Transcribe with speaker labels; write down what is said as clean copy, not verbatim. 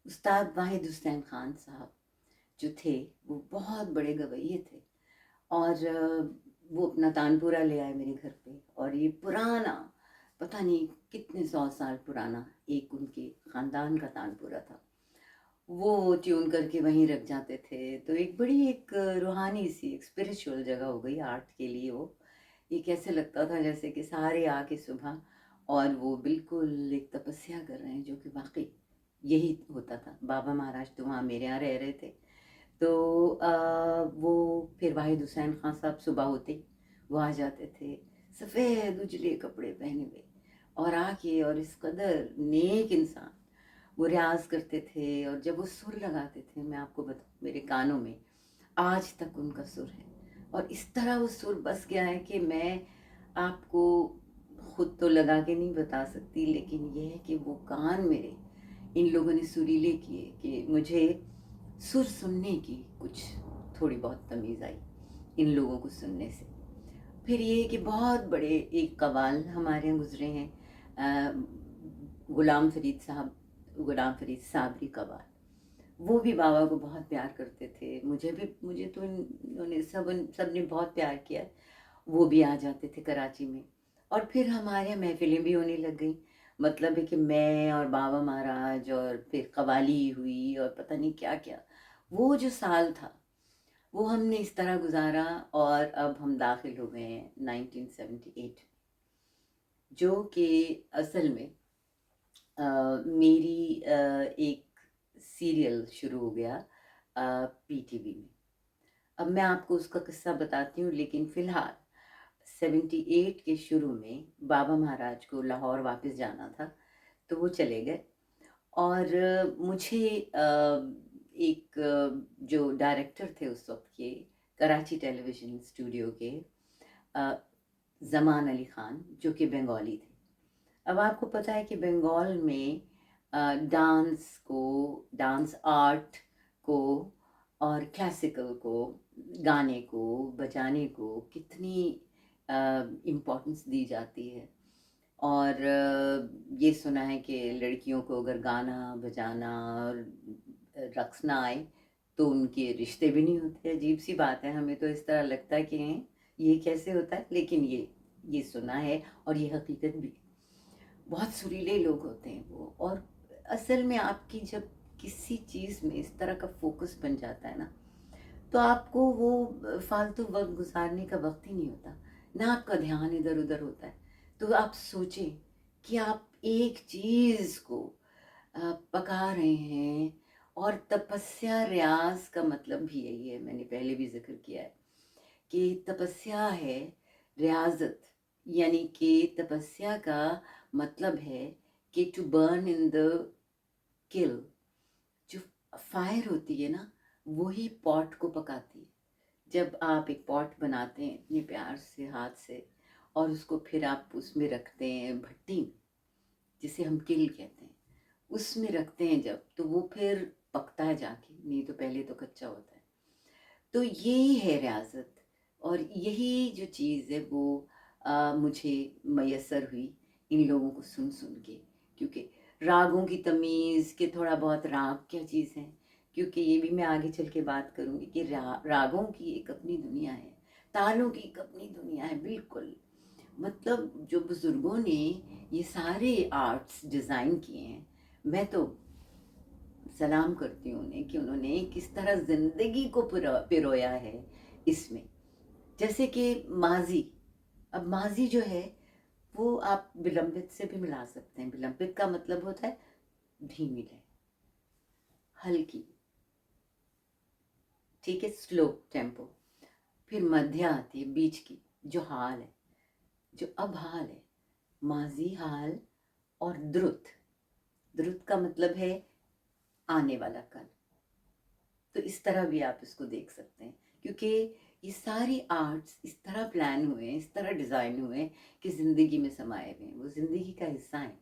Speaker 1: उस्ताद वाहिद हुसैन खान साहब जो थे वो बहुत बड़े गवैये थे। और वो अपना तानपुरा ले आए मेरे घर पे, और ये पुराना, पता नहीं कितने 100 साल पुराना एक उनके ख़ानदान का तानपुरा था। वो ट्यून करके वहीं रख जाते थे। तो एक बड़ी एक रूहानी सी एक स्पिरिचुअल जगह हो गई आर्ट के लिए वो। ये कैसे लगता था जैसे कि सारे आके सुबह, और वो बिल्कुल एक तपस्या कर रहे हैं, जो कि वाकई यही होता था। बाबा महाराज तो वहाँ मेरे यहाँ रह रहे थे। तो वो फिर वाहिद हुसैन खान साहब सुबह होते ही वो आ जाते थे, सफ़ेद उजले कपड़े पहने हुए, और आके, और इस कदर नेक इंसान, वो रियाज करते थे। और जब वो सुर लगाते थे, मैं आपको बताऊं, मेरे कानों में आज तक उनका सुर है। और इस तरह वो सुर बस गया है कि मैं आपको खुद तो लगा के नहीं बता सकती, लेकिन ये है कि वो कान मेरे इन लोगों ने सुरीले किए कि मुझे सुर सुनने की कुछ थोड़ी बहुत तमीज़ आई इन लोगों को सुनने से। फिर ये कि बहुत बड़े एक कव्वाल हमारे यहाँ गुजरे हैं, गुलाम फरीद साहब, गुलाम फरीद साबरी कव्वाल। वो भी बाबा को बहुत प्यार करते थे, मुझे भी, मुझे तो इन्होंने सब ने बहुत प्यार किया। वो भी आ जाते थे कराची में। और फिर हमारे यहाँ महफिलें भी होने लग गई। मतलब है कि मैं और बाबा महाराज, और फिर कवाली हुई, और पता नहीं क्या क्या। वो जो साल था वो हमने इस तरह गुजारा। और अब हम दाखिल हो गए हैं 1978, जो कि असल में मेरी एक सीरियल शुरू हो गया पीटीवी में। अब मैं आपको उसका किस्सा बताती हूँ, लेकिन फ़िलहाल 78 के शुरू में बाबा महाराज को लाहौर वापस जाना था, तो वो चले गए। और मुझे एक जो डायरेक्टर थे उस वक्त के कराची टेलीविज़न स्टूडियो के, अ, ज़मान अली ख़ान, जो कि बंगाली थे। अब आपको पता है कि बंगाल में डांस को, डांस आर्ट को, और क्लासिकल को, गाने को, बजाने को कितनी इम्पोर्टेंस दी जाती है। और ये सुना है कि लड़कियों को अगर गाना बजाना और रक़्स ना आए तो उनके रिश्ते भी नहीं होते। अजीब सी बात है, हमें तो इस तरह लगता है कि ये कैसे होता है, लेकिन ये सुना है, और ये हकीकत भी है। बहुत सुरीले लोग होते हैं वो। और असल में आपकी जब किसी चीज़ में इस तरह का फोकस बन जाता है ना, तो आपको वो फालतू वक्त गुजारने का वक्त ही नहीं होता, ना आपका ध्यान इधर उधर होता है। तो आप सोचें कि आप एक चीज़ को पका रहे हैं। और तपस्या, रियाज का मतलब भी यही है, मैंने पहले भी जिक्र किया है कि तपस्या है रियाजत। यानी कि तपस्या का मतलब है कि to burn in the kiln. जो फायर होती है ना, वही पॉट को पकाती है। जब आप एक पॉट बनाते हैं इतने प्यार से हाथ से, और उसको फिर आप उसमें रखते हैं भट्टी में, जिसे हम किल कहते हैं, उसमें रखते हैं जब, तो वो फिर पकता है जाके, नहीं तो पहले तो कच्चा होता है। तो यही है रियाजत। और यही जो चीज़ है वो मुझे मैसर हुई इन लोगों को सुन सुन के। क्योंकि रागों की तमीज़, के थोड़ा बहुत राग क्या चीज़ है, क्योंकि ये भी मैं आगे चल के बात करूँगी कि रागों की एक अपनी दुनिया है, तालों की एक अपनी दुनिया है, बिल्कुल। मतलब जो बुज़ुर्गों ने ये सारे आर्ट्स डिज़ाइन किए हैं, मैं तो सलाम करती हूँ उन्हें कि उन्होंने किस तरह ज़िंदगी को पिरोया है इसमें। जैसे कि माज़ी, अब माज़ी जो है वो आप विलंबित से भी मिला सकते हैं। विलंबित का मतलब होता है धीमी लय, हल्की, ठीक है, स्लो टेम्पो। फिर मध्य आती है बीच की, जो हाल है, जो अब हाल है, माज़ी हाल। और द्रुत, द्रुत का मतलब है आने वाला कल। तो इस तरह भी आप इसको देख सकते हैं, क्योंकि ये सारी आर्ट्स इस तरह प्लान हुए हैं, इस तरह डिज़ाइन हुए हैं कि ज़िंदगी में समाये हुए हैं, वो ज़िंदगी का हिस्सा हैं।